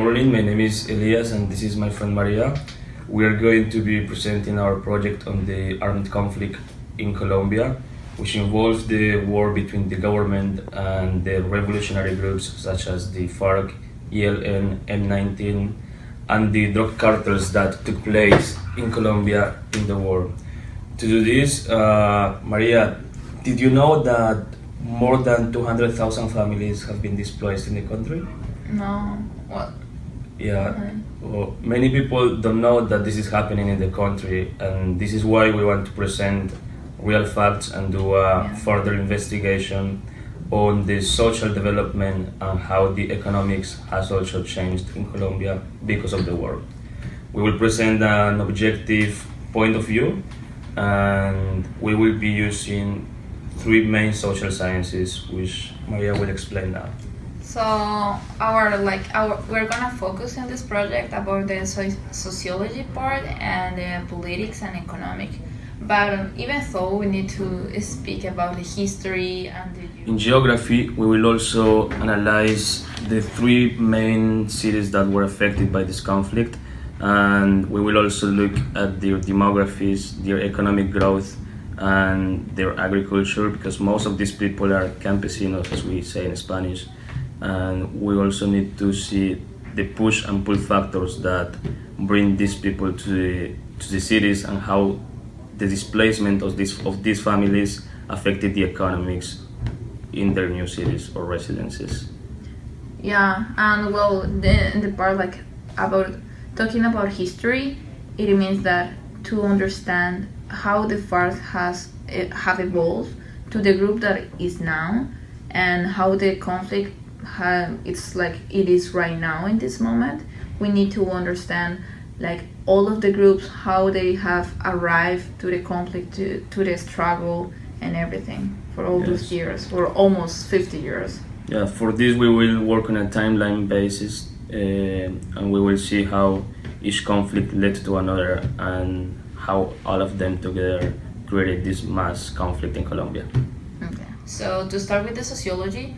morning, my name is Elias and this is my friend Maria. We are going to be presenting our project on the armed conflict in Colombia, which involves the war between the government and the revolutionary groups such as the FARC, ELN, M19, and the drug cartels that took place in Colombia in the war. To do this, Maria, did you know that more than 200,000 families have been displaced in the country? No. What? Yeah. Well, many people don't know that this is happening in the country, and this is why we want to present real facts and do a further investigation on the social development and how the economics has also changed in Colombia because of the war. We will present an objective point of view, and we will be using three main social sciences, which Maria will explain now. So we're gonna focus in this project about the sociology part and the politics and economic. But even though we need to speak about the history and in geography, we will also analyze the three main cities that were affected by this conflict, and we will also look at their demographies, their economic growth, and their agriculture, because most of these people are campesinos, as we say in Spanish. And we also need to see the push and pull factors that bring these people to the cities, and how the displacement of these families affected the economics in their new cities or residences. Yeah, and well, the part about talking about history, it means that to understand how the FARC have evolved to the group that is now, and how the conflict it is right now in this moment. We need to understand all of the groups, how they have arrived to the conflict, to the struggle and everything for all those years, for almost 50 years. Yeah, for this we will work on a timeline basis, and we will see how each conflict led to another and how all of them together created this mass conflict in Colombia. Okay. So to start with the sociology,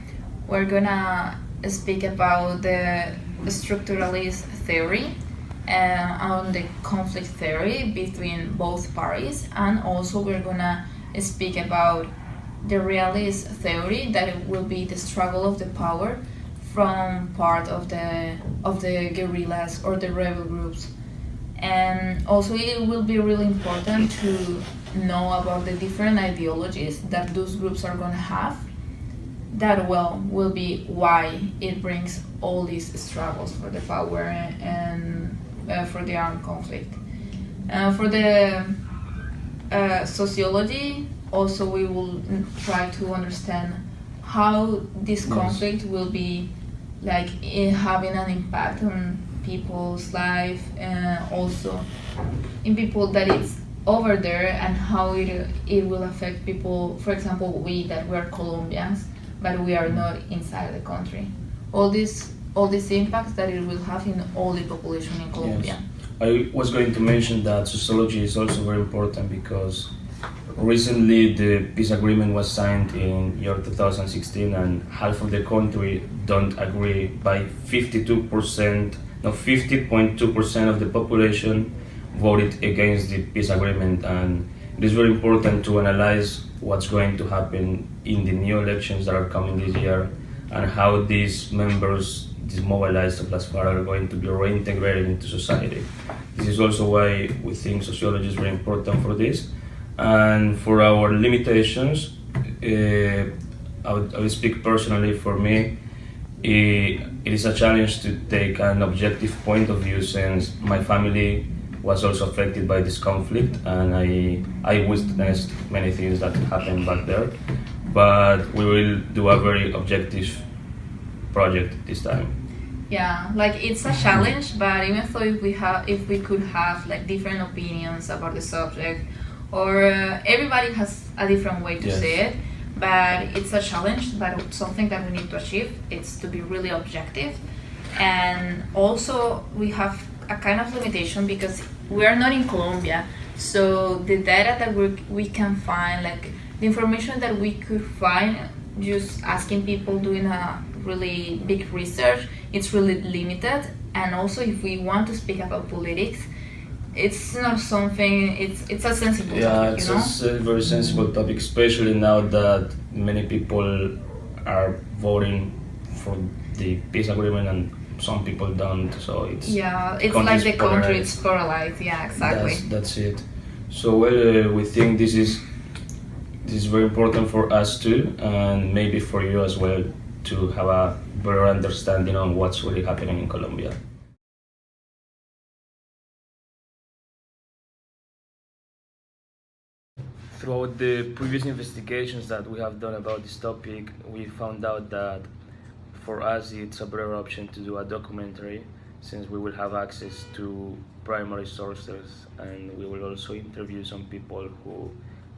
we're gonna speak about the structuralist theory on the conflict theory between both parties, and also we're gonna speak about the realist theory, that it will be the struggle of the power from part of the guerrillas or the rebel groups. And also it will be really important to know about the different ideologies that those groups are going to have, that will be why it brings all these struggles for the power and for the armed conflict. For the sociology, also we will try to understand how this conflict will be having an impact on people's life, and also in people that it's over there, and how it will affect people. For example, we that we're Colombians, but we are not inside the country. All these impacts that it will have in all the population in Colombia. Yes. I was going to mention that sociology is also very important, because recently the peace agreement was signed in year 2016, and half of the country don't agree. By 50.2% of the population voted against the peace agreement, and it is very important to analyze what's going to happen in the new elections that are coming this year, and how these members, these mobilized of Las FARC, are going to be reintegrated into society. This is also why we think sociology is very important for this. And for our limitations, I will speak personally. For me, it is a challenge to take an objective point of view, since my family was also affected by this conflict, and I witnessed many things that happened back there. But we will do a very objective project this time. Yeah, it's a challenge, but even though if we could have different opinions about the subject, or everybody has a different way to say it, but it's a challenge, but something that we need to achieve. It's to be really objective. And also we have a kind of limitation, because we are not in Colombia, so the data that we can find, the information that we could find just asking people, doing a really big research, it's really limited. And also, if we want to speak about politics, it's not something. It's a sensible topic, it's you know. a very sensible topic, especially now that many people are voting for the peace agreement and some people don't. So it's It's like the country it's polarized. Yeah, exactly. That's it. So well, we think this is very important for us too, and maybe for you as well, to have a better understanding on what's really happening in Colombia. Throughout the previous investigations that we have done about this topic, we found out that for us it's a better option to do a documentary, since we will have access to primary sources and we will also interview some people who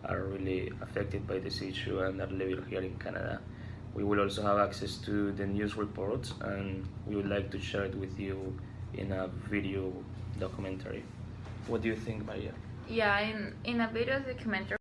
are really affected by this issue and are living here in Canada. We will also have access to the news reports, and we would like to share it with you in a video documentary. What do you think, Maria? Yeah, in a video documentary